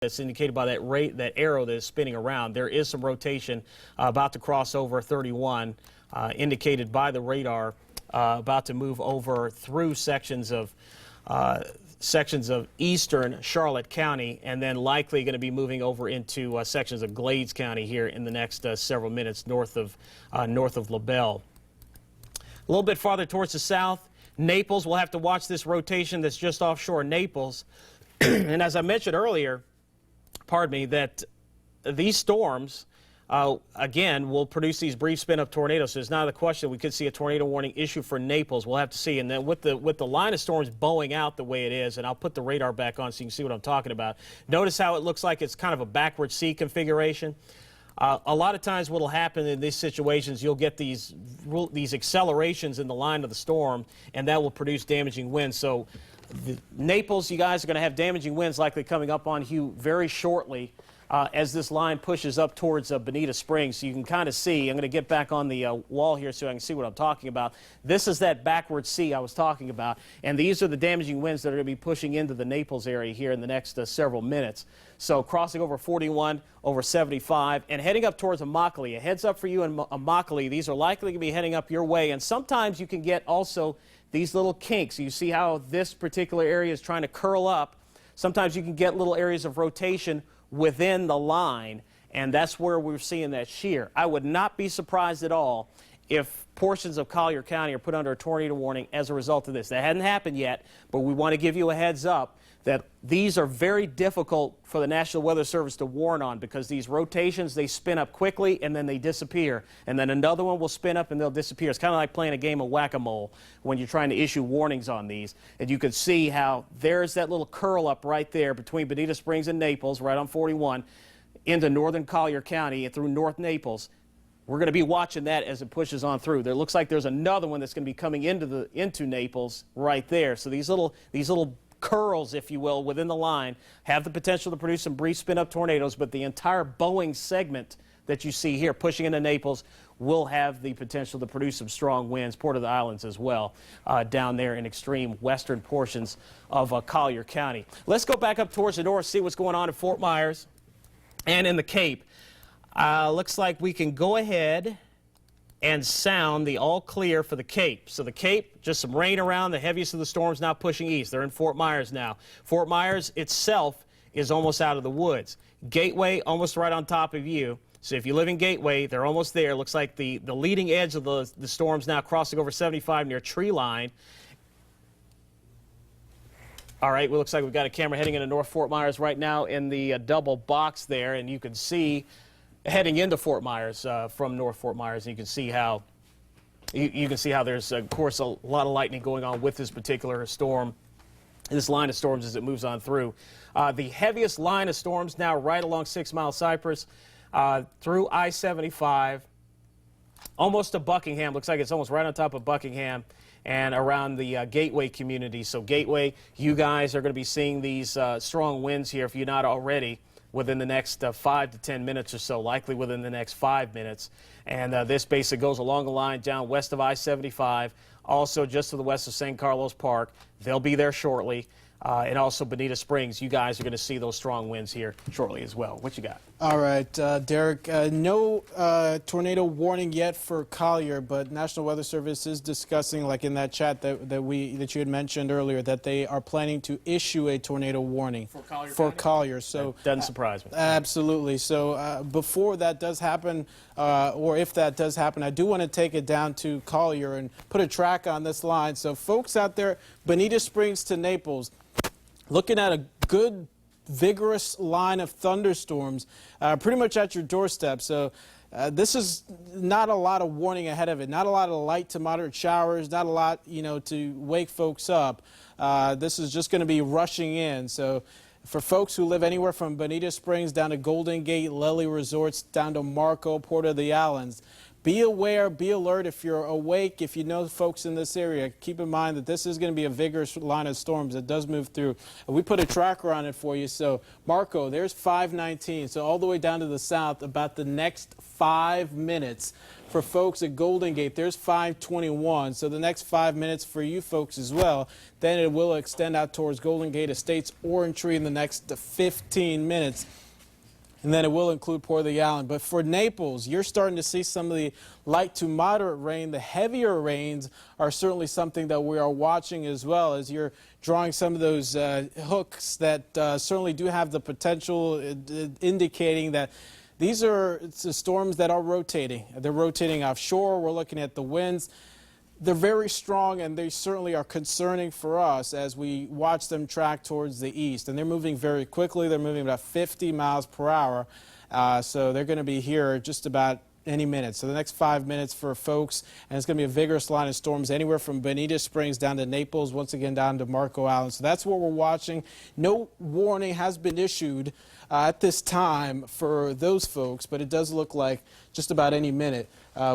It's indicated by that arrow that is spinning around. There is some rotation about to cross over 31, indicated by the radar, about to move over through sections of eastern Charlotte County, and then likely going to be moving over into sections of Glades County here in the next several minutes north of LaBelle. A little bit farther towards the south, Naples. We'll have to watch this rotation that's just offshore Naples. And as I mentioned earlier, pardon me, that these storms, again, will produce these brief spin-up tornadoes. So there's not a question we could see a tornado warning issue for Naples. We'll have to see. And then with the line of storms bowing out the way it is, and I'll put the radar back on so you can see what I'm talking about. Notice how it looks like it's kind of a backward C configuration. A lot of times what will happen in these situations, you'll get these accelerations in the line of the storm, and that will produce damaging winds. So Naples, you guys are going to have damaging winds likely coming up on you very shortly as this line pushes up towards Bonita Springs. So you can kind of see, I'm going to get back on the wall here so I can see what I'm talking about. This is that backward C I was talking about, and these are the damaging winds that are going to be pushing into the Naples area here in the next several minutes. So crossing over 41, over 75, and heading up towards Immokalee. A heads up for you in Immokalee. These are likely to be heading up your way, and sometimes you can get also these little kinks. You see how this particular area is trying to curl up. Sometimes you can get little areas of rotation within the line, and that's where we're seeing that shear. I would not be surprised at all if portions of Collier County are put under a tornado warning as a result of this. That hadn't happened yet, but we want to give you a heads up that these are very difficult for the National Weather Service to warn on, because these rotations, they spin up quickly and then they disappear, and then another one will spin up and they'll disappear. It's kind of like playing a game of whack-a-mole when you're trying to issue warnings on these. And you can see how there's that little curl up right there between Bonita Springs and Naples, right on 41, into northern Collier County and through North Naples. We're going to be watching that as it pushes on through. There looks like there's another one that's going to be coming into Naples right there. So these little curls, if you will, within the line have the potential to produce some brief spin-up tornadoes, but the entire bowing segment that you see here pushing into Naples will have the potential to produce some strong winds, Port of the Islands as well, down there in extreme western portions of Collier County. Let's go back up towards the north, see what's going on in Fort Myers and in the Cape. Looks like we can go ahead and sound the all clear for the Cape. So the Cape, just some rain around, the heaviest of the storms now pushing east. They're in Fort Myers now. Fort Myers itself is almost out of the woods. Gateway almost right on top of you. So if you live in Gateway, they're almost there. Looks like the leading edge of the storms now crossing over 75 near Tree Line. All right, well, looks like we've got a camera heading into North Fort Myers right now in the double box there, and you can see heading into Fort Myers from North Fort Myers, and you can see how there's, of course, a lot of lightning going on with this particular storm, this line of storms as it moves on through. The heaviest line of storms now right along 6 Mile Cypress through I-75, almost to Buckingham. Looks like it's almost right on top of Buckingham and around the Gateway community. So Gateway, you guys are going to be seeing these strong winds here if you're not already, within the next 5 to 10 minutes or so, likely within the next 5 minutes. And this basically goes along the line down west of I-75, also just to the west of San Carlos Park. They'll be there shortly. And also Bonita Springs. You guys are going to see those strong winds here shortly as well. What you got? All right, Derek, no tornado warning yet for Collier, but National Weather Service is discussing, like in that chat that you had mentioned earlier, that they are planning to issue a tornado warning for Collier. So that doesn't surprise me. Absolutely. So before that does happen, or if that does happen, I do want to take it down to Collier and put a track on this line. So folks out there, Bonita Springs to Naples, looking at a good, vigorous line of thunderstorms pretty much at your doorstep. So this is not a lot of warning ahead of it, not a lot of light to moderate showers, not a lot, to wake folks up. This is just going to be rushing in. So for folks who live anywhere from Bonita Springs down to Golden Gate, Lely Resorts, down to Marco, Port of the Islands, be aware, be alert if you're awake, if you know folks in this area. Keep in mind that this is going to be a vigorous line of storms that does move through. We put a tracker on it for you. So, Marco, there's 519. So all the way down to the south, about the next 5 minutes. For folks at Golden Gate, there's 521. So the next 5 minutes for you folks as well. Then it will extend out towards Golden Gate Estates, Orange Tree in the next 15 minutes. And then it will include Port of the Island. But for Naples, you're starting to see some of the light to moderate rain. The heavier rains are certainly something that we are watching as well, as you're drawing some of those hooks that certainly do have the potential, indicating that these are storms that are rotating. They're rotating offshore. We're looking at the winds. They're very strong, and they certainly are concerning for us as we watch them track towards the east. And they're moving very quickly. They're moving about 50 miles per hour. So they're going to be here just about any minute. So the next 5 minutes for folks, and it's going to be a vigorous line of storms anywhere from Bonita Springs down to Naples, once again down to Marco Island. So that's what we're watching. No warning has been issued at this time for those folks, but it does look like just about any minute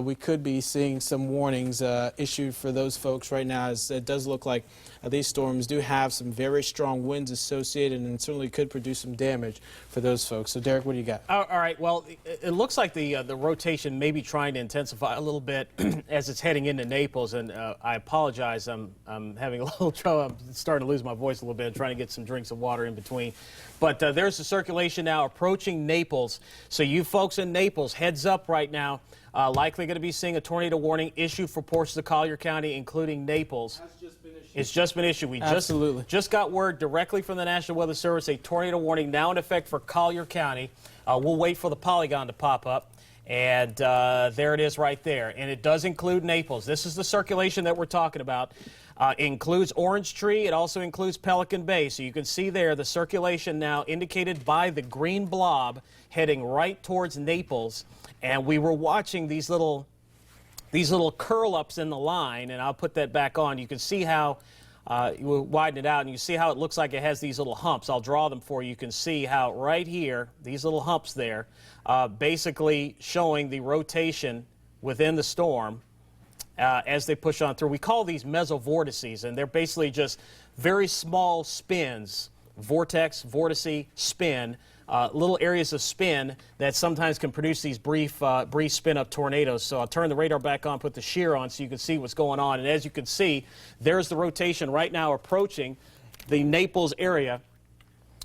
we could be seeing some warnings issued for those folks right now, as it does look like these storms do have some very strong winds associated and certainly could produce some damage for those folks. So, Derek, what do you got? All right. Well, it looks like the rotation may be trying to intensify a little bit as it's heading into Naples, and I apologize. I'm having a little trouble. I'm starting to lose my voice a little bit. I'm trying to get some drinks of water in between. But there's the circulation now approaching Naples. So you folks in Naples, heads up right now. Likely going to be seeing a tornado warning issued for portions of Collier County, including Naples. It's just been issued. We just got word directly from the National Weather Service, a tornado warning now in effect for Collier County. We'll wait for the polygon to pop up. And there it is right there. And it does include Naples. This is the circulation that we're talking about. Includes Orange Tree. It also includes Pelican Bay. So you can see there the circulation now indicated by the green blob heading right towards Naples. And we were watching these little curl-ups in the line, and I'll put that back on. You can see how you widen it out, and you see how it looks like it has these little humps. I'll draw them for you. You can see how right here, these little humps there, basically showing the rotation within the storm as they push on through. We call these mesovortices, and they're basically just very small spins, vortex, vortice, spin, little areas of spin that sometimes can produce these brief spin-up tornadoes. So I'll turn the radar back on, put the shear on so you can see what's going on. And as you can see, there's the rotation right now approaching the Naples area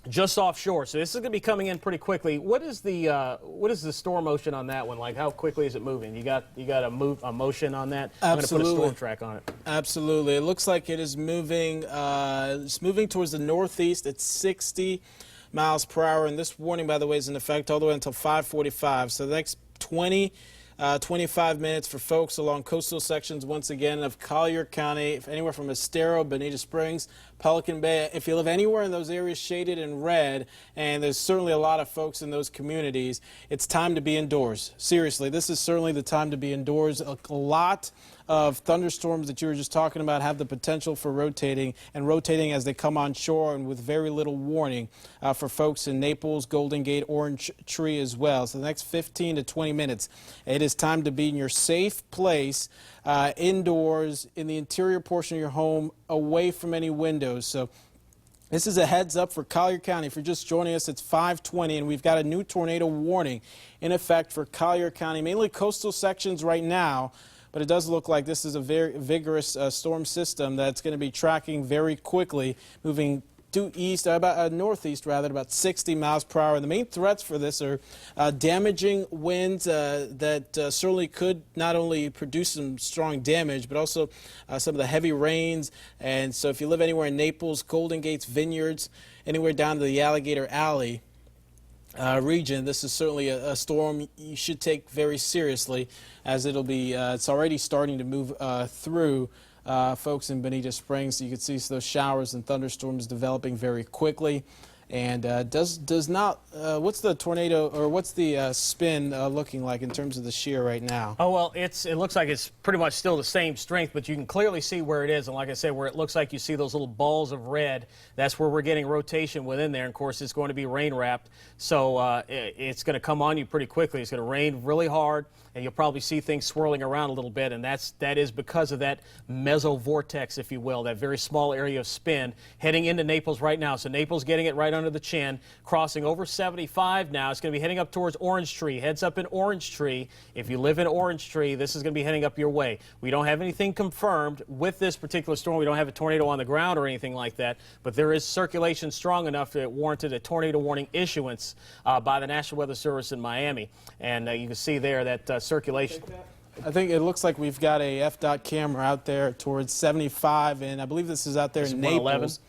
just offshore. So this is going to be coming in pretty quickly. What is the storm motion on that one? Like, how quickly is it moving? You got a motion on that? Absolutely. I'm going to put a storm track on it. Absolutely. It looks like it is moving. It's moving towards the northeast at 60 miles per hour, and this warning, by the way, is in effect all the way until 5:45. So the next 25 minutes for folks along coastal sections, once again, of Collier County, anywhere from Estero, Bonita Springs, Pelican Bay. If you live anywhere in those areas shaded in red, and there's certainly a lot of folks in those communities, it's time to be indoors. Seriously, this is certainly the time to be indoors. A lot of thunderstorms that you were just talking about have the potential for rotating as they come on shore, and with very little warning for folks in Naples, Golden Gate, Orange Tree as well. So the next 15 to 20 minutes, it is time to be in your safe place, indoors, in the interior portion of your home, away from any windows. So this is a heads up for Collier County. If you're just joining us, it's 5:20, and we've got a new tornado warning in effect for Collier County, mainly coastal sections right now. But it does look like this is a very vigorous storm system that's going to be tracking very quickly, moving due east, northeast rather, at about 60 miles per hour. And the main threats for this are damaging winds that certainly could not only produce some strong damage, but also some of the heavy rains. And so if you live anywhere in Naples, Golden Gates, Vineyards, anywhere down to the Alligator Alley region, this is certainly a storm you should take very seriously, as it'll be, it's already starting to move through folks in Bonita Springs. So you can see those showers and thunderstorms developing very quickly. And does not, what's the tornado, or what's the spin looking like in terms of the shear right now? Oh, well, it looks like it's pretty much still the same strength, but you can clearly see where it is. And like I said, where it looks like you see those little balls of red, that's where we're getting rotation within there. And of course, it's going to be rain wrapped. So it's going to come on you pretty quickly. It's going to rain really hard, and you'll probably see things swirling around a little bit. And that is because of that mesovortex, if you will, that very small area of spin heading into Naples right now. So Naples getting it right under the chin, crossing over 75 now. It's going to be heading up towards Orange Tree. Heads up in Orange Tree. If you live in Orange Tree, this is going to be heading up your way. We don't have anything confirmed with this particular storm. We don't have a tornado on the ground or anything like that, but there is circulation strong enough that it warranted a tornado warning issuance by the National Weather Service in Miami. And you can see there that circulation. I think it looks like we've got a FDOT camera out there towards 75, and I believe this is out there in Naples.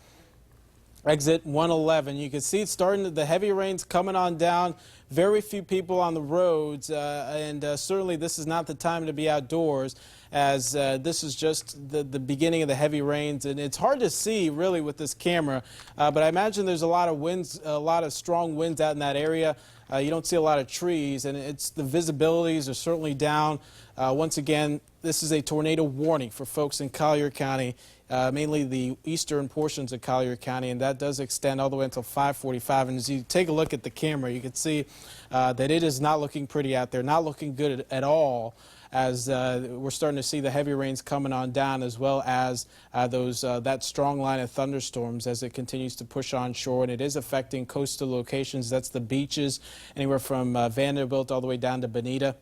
Exit 111. You can see it's starting, the heavy rain's coming on down. Very few people on the roads, and certainly this is not the time to be outdoors, as this is just the beginning of the heavy rains, and it's hard to see really with this camera, but I imagine there's a lot of winds, a lot of strong winds out in that area. You don't see a lot of trees, and the visibilities are certainly down. Once again, this is a tornado warning for folks in Collier County, mainly the eastern portions of Collier County, and that does extend all the way until 5:45. And as you take a look at the camera, you can see that it is not looking pretty out there, not looking good at all, as we're starting to see the heavy rains coming on down, as well as that strong line of thunderstorms as it continues to push on shore, and it is affecting coastal locations. That's the beaches, anywhere from Vanderbilt all the way down to Bonita,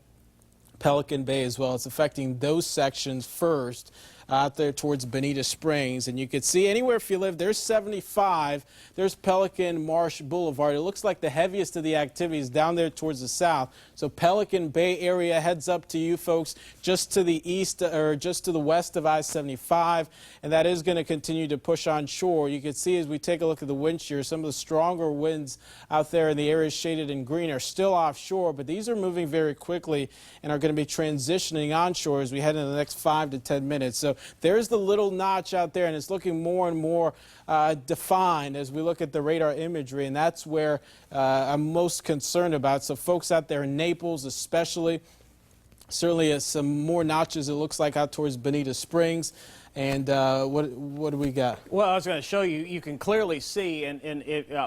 Pelican Bay as well. It's affecting those sections first, out there towards Bonita Springs. And you can see anywhere, if you live, there's 75, there's Pelican Marsh Boulevard. It looks like the heaviest of the activities down there towards the south. So Pelican Bay area heads up to you folks just to the east, or just to the west of I-75, and that is going to continue to push on shore. You can see as we take a look at the wind shear, some of the stronger winds out there in the areas shaded in green are still offshore, but these are moving very quickly and are going to be transitioning onshore as we head into the next 5 to 10 minutes. So there's the little notch out there, and it's looking more and more defined as we look at the radar imagery, and that's where I'm most concerned about. So folks out there in Naples especially, certainly some more notches it looks like out towards Bonita Springs. And what do we got? Well, I was going to show you. You can clearly see, and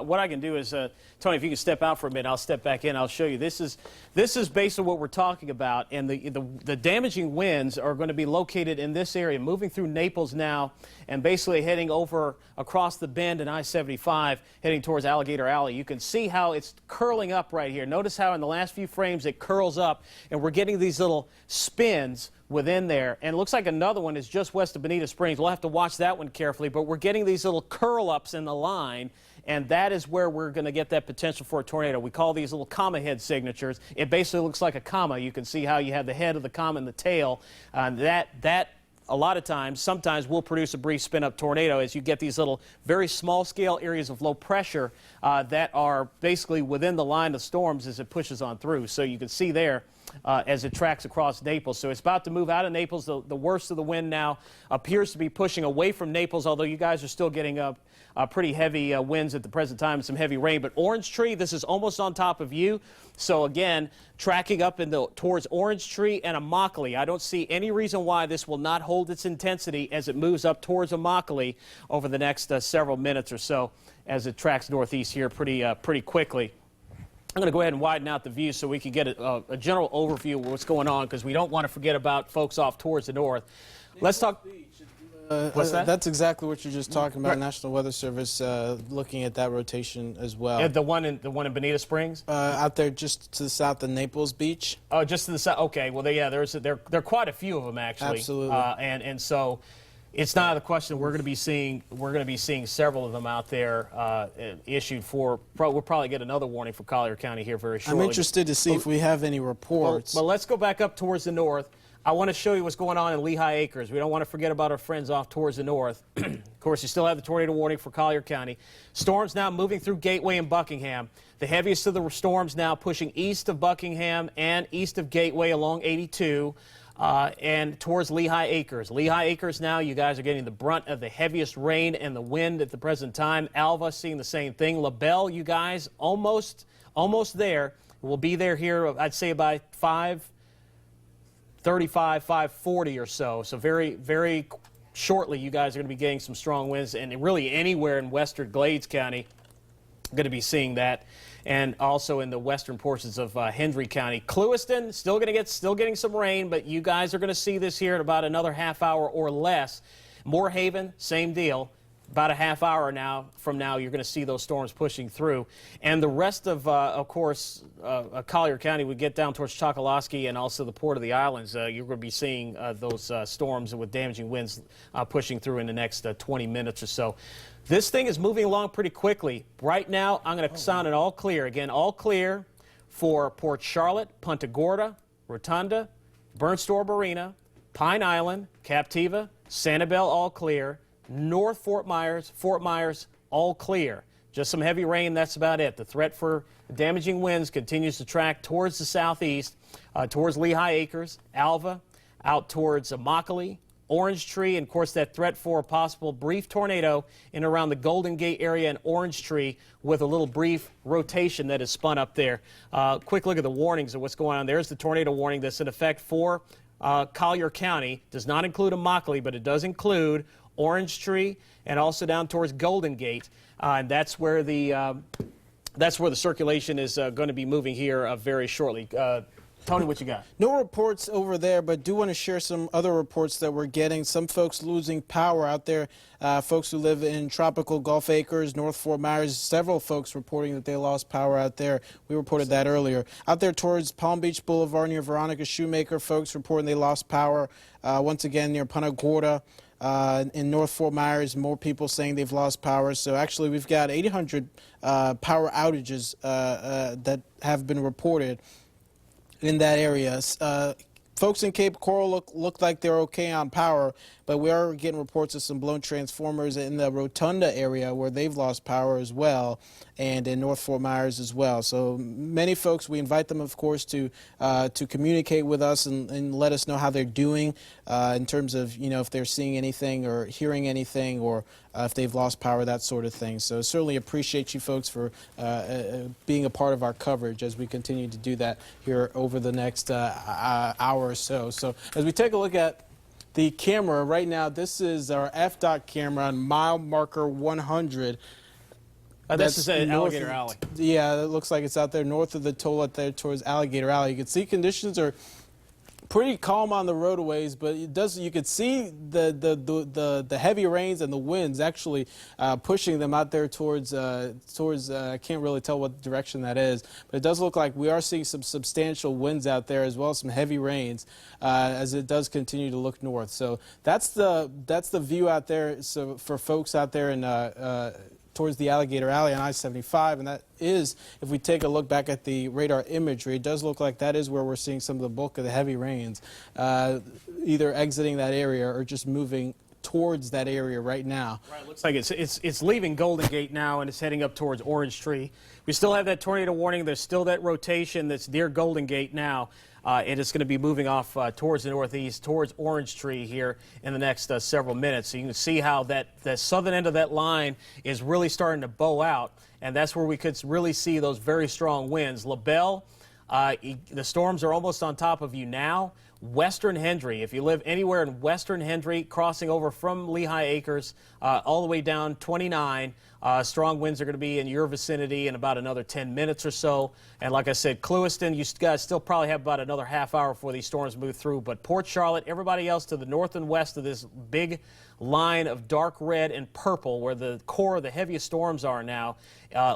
what I can do is, Tony, if you can step out for a minute, I'll step back in. I'll show you. This is based on what we're talking about, and the damaging winds are going to be located in this area, moving through Naples now, and basically heading over across the bend in I-75, heading towards Alligator Alley. You can see how it's curling up right here. Notice how in the last few frames it curls up, and we're getting these little spins within there, and it looks like another one is just west of Bonita Springs. We'll have to watch that one carefully, but we're getting these little curl-ups in the line, and that is where we're going to get that potential for a tornado. We call these little comma head signatures. It basically looks like a comma. You can see how you have the head of the comma and the tail. That a lot of times, sometimes will produce a brief spin-up tornado as you get these little very small-scale areas of low pressure that are basically within the line of storms as it pushes on through. So you can see there as it tracks across Naples. So it's about to move out of Naples. The worst of the wind now appears to be pushing away from Naples, although you guys are still getting pretty heavy winds at the present time and some heavy rain. But Orange Tree, this is almost on top of you. So again, tracking up towards Orange Tree and Immokalee. I don't see any reason why this will not hold its intensity as it moves up towards Immokalee over the next several minutes or so as it tracks northeast here pretty quickly. I'm going to go ahead and widen out the view so we can get a general overview of what's going on, because we don't want to forget about folks off towards the north. Let's talk. What's that? That's exactly what you're just talking about. Right. National Weather Service looking at that rotation as well. Yeah, the one in Bonita Springs? Out there just to the south of Naples Beach. Oh, just to the south. Okay. Well, there are quite a few of them actually. Absolutely. And so it's not a question. We're going to be seeing several of them out there issued for. We'll probably get another warning for Collier County here very shortly. I'm interested to see if we have any reports. Well, let's go back up towards the north. I want to show you what's going on in Lehigh Acres. We don't want to forget about our friends off towards the north. Of course, you still have the tornado warning for Collier County. Storms now moving through Gateway and Buckingham. The heaviest of the storms now pushing east of Buckingham and east of Gateway along 82. and towards Lehigh Acres. Lehigh Acres now, you guys are getting the brunt of the heaviest rain and the wind at the present time. Alva seeing the same thing. LaBelle, you guys, almost there. We'll be there here, I'd say, by 5:35, 5:40 or so. So very, very shortly, you guys are going to be getting some strong winds, and really anywhere in western Glades County, going to be seeing that, and also in the western portions of Hendry County. Clewiston still getting some rain, but you guys are going to see this here in about another half hour or less. Moorhaven, same deal. About a half hour from now, you're going to see those storms pushing through. And the rest of course, Collier County would get down towards Chokoloskee and also the Port of the Islands. You're going to be seeing those storms with damaging winds pushing through in the next 20 minutes or so. This thing is moving along pretty quickly. Right now, I'm going to sound it all clear. Again, all clear for Port Charlotte, Punta Gorda, Rotunda, Bernstow Marina, Pine Island, Captiva, Sanibel, all clear. North Fort Myers, all clear. Just some heavy rain, that's about it. The threat for damaging winds continues to track towards the southeast, towards Lehigh Acres, Alva, out towards Immokalee, Orange Tree, and of course that threat for a possible brief tornado in around the Golden Gate area and Orange Tree with a little brief rotation that is spun up there. Quick look at the warnings of what's going on. There's the tornado warning that's in effect for Collier County. Does not include Immokalee, but it does include Orange Tree and also down towards Golden Gate, and that's where the circulation is going to be moving here very shortly. Tony, what you got? No reports over there, but do want to share some other reports that we're getting. Some folks losing power out there. Folks who live in tropical Gulf Acres, North Fort Myers, several folks reporting that they lost power out there. We reported that earlier. Out there towards Palm Beach Boulevard near Veronica Shoemaker, folks reporting they lost power. Once again, near Punta Gorda. In North Fort Myers, more people saying they've lost power. So actually, we've got 800 power outages that have been reported in that area. Folks in Cape Coral look like they're okay on power, but we are getting reports of some blown transformers in the Rotunda area where they've lost power as well, and in North Fort Myers as well. So many folks, we invite them, of course, to communicate with us and let us know how they're doing in terms of, if they're seeing anything or hearing anything, or if they've lost power, that sort of thing. So certainly appreciate you folks for being a part of our coverage as we continue to do that here over the next hour or so. So as we take a look at the camera right now, this is our FDOT camera on mile marker 100. This is at Alligator Alley. Yeah, it looks like it's out there north of the toll out there towards Alligator Alley. You can see conditions are pretty calm on the roadways, but you could see the heavy rains and the winds actually pushing them out there towards I can't really tell what direction that is, but it does look like we are seeing some substantial winds out there as well as some heavy rains as it does continue to look north. So that's the view out there. So for folks out there in towards the Alligator Alley on I-75, and that is, if we take a look back at the radar imagery, it does look like that is where we're seeing some of the bulk of the heavy rains, either exiting that area or just moving towards that area right now. Right, it looks like it's leaving Golden Gate now and it's heading up towards Orange Tree. We still have that tornado warning. There's still that rotation that's near Golden Gate now. And it's going to be moving off towards the northeast, towards Orange Tree here in the next several minutes. So you can see how that southern end of that line is really starting to bow out, and that's where we could really see those very strong winds. LaBelle, the storms are almost on top of you now. Western Hendry, if you live anywhere in Western Hendry, crossing over from Lehigh Acres all the way down 29, strong winds are going to be in your vicinity in about another 10 minutes or so. And like I said, Clewiston, you guys still probably have about another half hour before these storms move through. But Port Charlotte, everybody else to the north and west of this big line of dark red and purple where the core of the heaviest storms are now,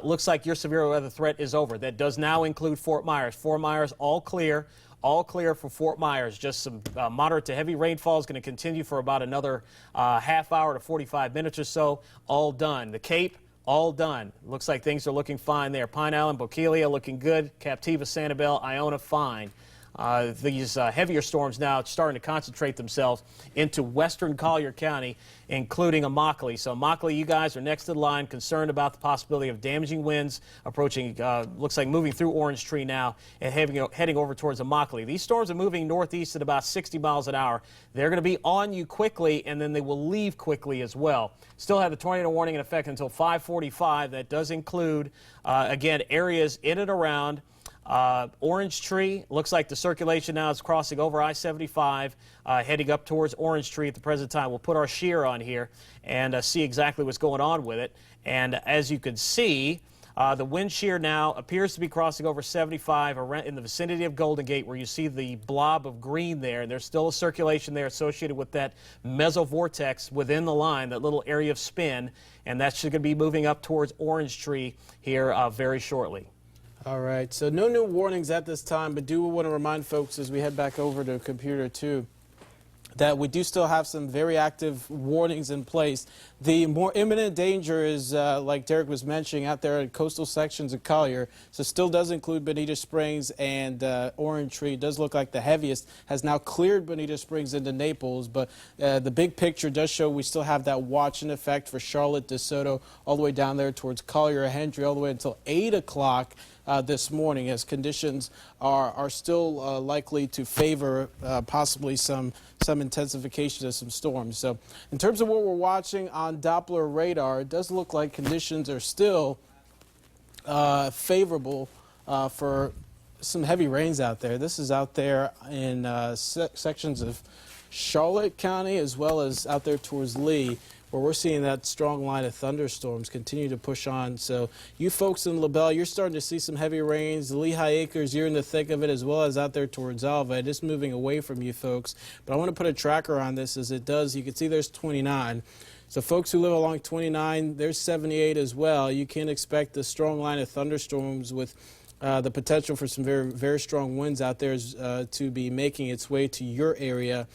looks like your severe weather threat is over. That does now include Fort Myers. Fort Myers, all clear. All clear for Fort Myers. Just some moderate to heavy rainfall is going to continue for about another half hour to 45 minutes or so. All done. The Cape, all done. Looks like things are looking fine there. Pine Island, Bokeelia looking good. Captiva, Sanibel, Iona, fine. These heavier storms now starting to concentrate themselves into western Collier County, including Immokalee. So Immokalee, you guys are next to the line, concerned about the possibility of damaging winds approaching, looks like moving through Orange Tree now and heading over towards Immokalee. These storms are moving northeast at about 60 miles an hour. They're going to be on you quickly, and then they will leave quickly as well. Still have the tornado warning in effect until 5:45. That does include, again, areas in and around Orange Tree. Looks like the circulation now is crossing over I-75, heading up towards Orange Tree at the present time. We'll put our shear on here and see exactly what's going on with it. And as you can see, the wind shear now appears to be crossing over 75 around in the vicinity of Golden Gate, where you see the blob of green there. And there's still a circulation there associated with that mesovortex within the line, that little area of spin. And that's going to be moving up towards Orange Tree here very shortly. All right, so no new warnings at this time, but do want to remind folks as we head back over to computer 2 that we do still have some very active warnings in place. The more imminent danger is, like Derek was mentioning, out there in coastal sections of Collier. So still does include Bonita Springs and Orange Tree. It does look like the heaviest has now cleared Bonita Springs into Naples, but the big picture does show we still have that watch in effect for Charlotte, DeSoto, all the way down there towards Collier, Hendry, all the way until 8 o'clock. This morning, as conditions are still likely to favor possibly some intensification of some storms. So in terms of what we're watching on Doppler radar, it does look like conditions are still favorable for some heavy rains out there. This is out there in sections of Charlotte County as well as out there towards Lee, where we're seeing that strong line of thunderstorms continue to push on. So you folks in LaBelle, you're starting to see some heavy rains. The Lehigh Acres, you're in the thick of it, as well as out there towards Alva. It is moving away from you folks. But I want to put a tracker on this as it does. You can see there's 29. So folks who live along 29, there's 78 as well. You can expect the strong line of thunderstorms with the potential for some very, very strong winds out there to be making its way to your area.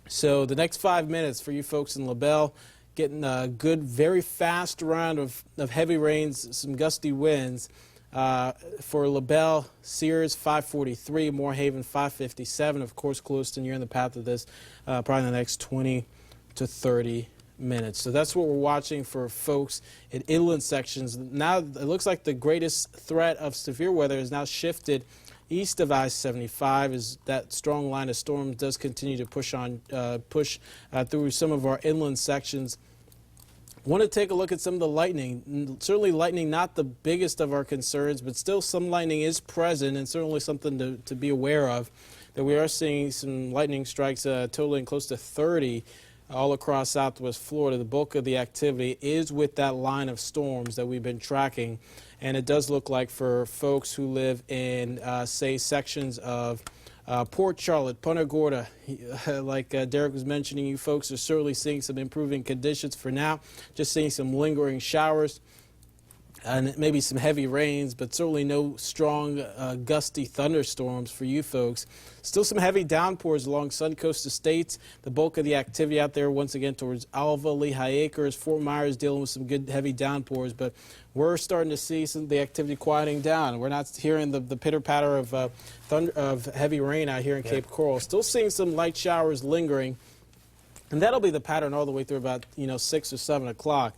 So the next 5 minutes for you folks in LaBelle, getting a good, very fast round of heavy rains, some gusty winds. For LaBelle, Sears 543, Moorhaven 557. Of course, Clewiston, you're in the path of this probably in the next 20 to 30 minutes. So that's what we're watching for folks in inland sections. Now it looks like the greatest threat of severe weather has now shifted east of I-75 as that strong line of storms does continue to push through some of our inland sections. Want to take a look at some of the lightning. Certainly lightning not the biggest of our concerns, but still some lightning is present and certainly something to be aware of. That we are seeing some lightning strikes totaling close to 30 all across southwest Florida. The bulk of the activity is with that line of storms that we've been tracking. And it does look like for folks who live in, say, sections of Port Charlotte, Punta Gorda, like Derek was mentioning, you folks are certainly seeing some improving conditions for now. Just seeing some lingering showers and maybe some heavy rains, but certainly no strong gusty thunderstorms for you folks. Still some heavy downpours along Suncoast Estates. The bulk of the activity out there once again towards Alva, Lehigh Acres, Fort Myers dealing with some good heavy downpours, but we're starting to see some of the activity quieting down. We're not hearing the pitter-patter of heavy rain out here in Cape Coral. Still seeing some light showers lingering. And that'll be the pattern all the way through about 6 or 7 o'clock.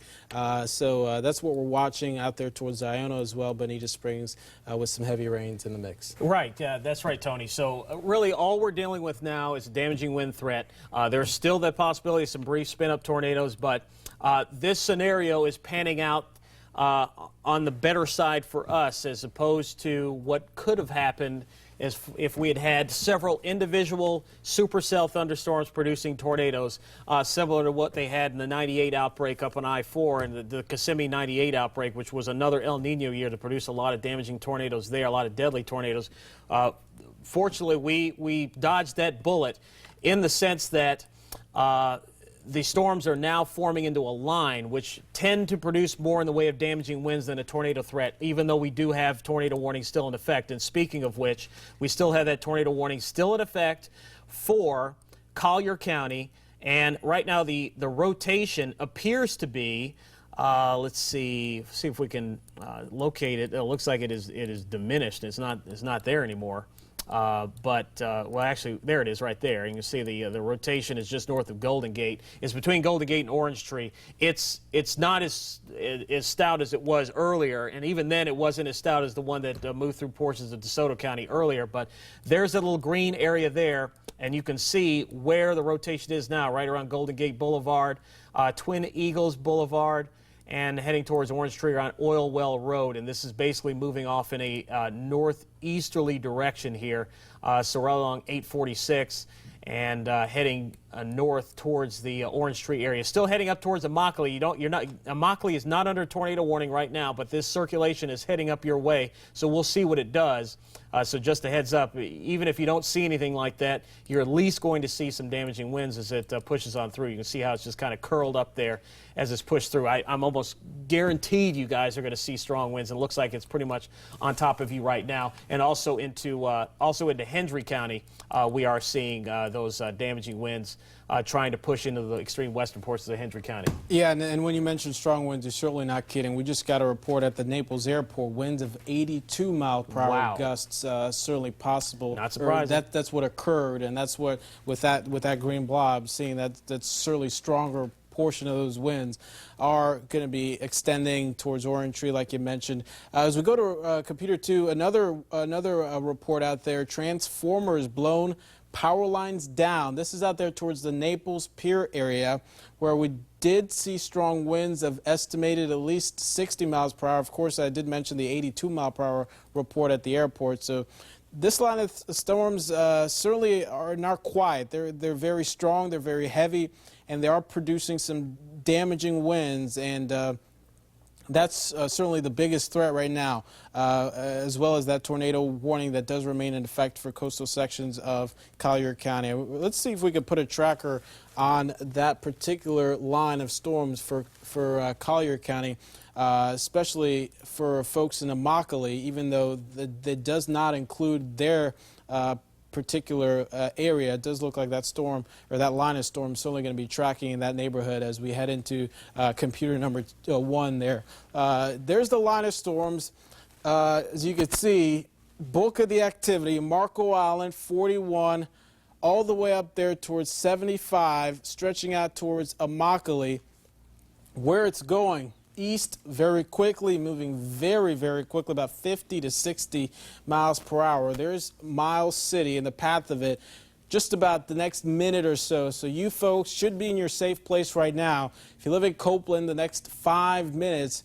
So that's what we're watching out there towards Iona as well, Bonita Springs, with some heavy rains in the mix. Right, yeah, that's right, Tony. So really all we're dealing with now is a damaging wind threat. There's still that possibility of some brief spin-up tornadoes, but this scenario is panning out on the better side for us as opposed to what could have happened if we had had several individual supercell thunderstorms producing tornadoes, similar to what they had in the 98 outbreak up on I-4 and the Kissimmee 98 outbreak, which was another El Nino year to produce a lot of damaging tornadoes there, a lot of deadly tornadoes. Fortunately, we dodged that bullet in the sense that the storms are now forming into a line, which tend to produce more in the way of damaging winds than a tornado threat, even though we do have tornado warnings still in effect. And speaking of which, we still have that tornado warning still in effect for Collier County. And right now, the rotation appears to be, let's see if we can locate it. It looks like it is diminished. It's not there anymore. Well, actually, there it is right there. You can see the rotation is just north of Golden Gate. It's between Golden Gate and Orange Tree. It's not as stout as it was earlier, and even then it wasn't as stout as the one that moved through portions of DeSoto County earlier. But there's a little green area there, and you can see where the rotation is now, right around Golden Gate Boulevard, Twin Eagles Boulevard, and heading towards Orange Tree on Oil Well Road. And this is basically moving off in a northeasterly direction here, so right along 846 and heading north towards the Orange Tree area. Still heading up towards Immokalee. Immokalee is not under tornado warning right now, but this circulation is heading up your way, so we'll see what it does. So just a heads up, even if you don't see anything like that, you're at least going to see some damaging winds as it pushes on through. You can see how it's just kind of curled up there as it's pushed through. I'm almost guaranteed you guys are going to see strong winds. It looks like it's pretty much on top of you right now. And also into Hendry County, we are seeing those damaging winds trying to push into the extreme western portions of Hendry County. Yeah, and when you mention strong winds, you're certainly not kidding. We just got a report at the Naples airport, winds of 82 mile per hour Wow. gusts certainly possible. Not surprising. That's what occurred, and that's what with that green blob, seeing that's certainly stronger portion of those winds are going to be extending towards Orange Tree, like you mentioned. As we go to computer 2, another report out there: transformers blown, power lines down. This is out there towards the Naples Pier area, where we did see strong winds of estimated at least 60 miles per hour. Of course, I did mention the 82 mile per hour report at the airport. So this line of storms certainly are not quiet. They're very strong, they're very heavy, and they are producing some damaging winds. And that's certainly the biggest threat right now, as well as that tornado warning that does remain in effect for coastal sections of Collier County. Let's see if we could put a tracker on that particular line of storms for Collier County, especially for folks in Immokalee, even though that does not include their particular area. It does look like that storm, or that line of storm, is certainly going to be tracking in that neighborhood as we head into computer number 1 there. There's the line of storms. As you can see, bulk of the activity, Marco Island, 41, all the way up there towards 75, stretching out towards Immokalee. Where it's going, east very quickly, moving very, very quickly, about 50 to 60 miles per hour. There's Miles City in the path of it just about the next minute or so. So you folks should be in your safe place right now. If you live in Copeland, the next 5 minutes,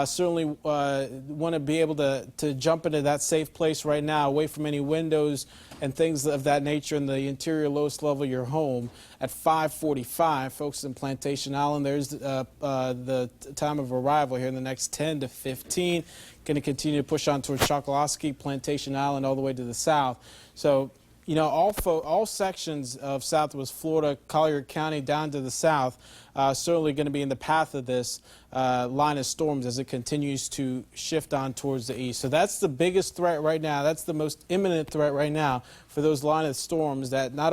certainly want to be able to jump into that safe place right now, away from any windows and things of that nature in the interior lowest level of your home. At 5:45, folks in Plantation Island, there's the time of arrival here in the next 10 to 15. Going to continue to push on towards Chokoloskee, Plantation Island, all the way to the south. So, you know, all sections of Southwest Florida, Collier County down to the south, certainly going to be in the path of this line of storms as it continues to shift on towards the east. So that's the biggest threat right now. That's the most imminent threat right now for those line of storms that not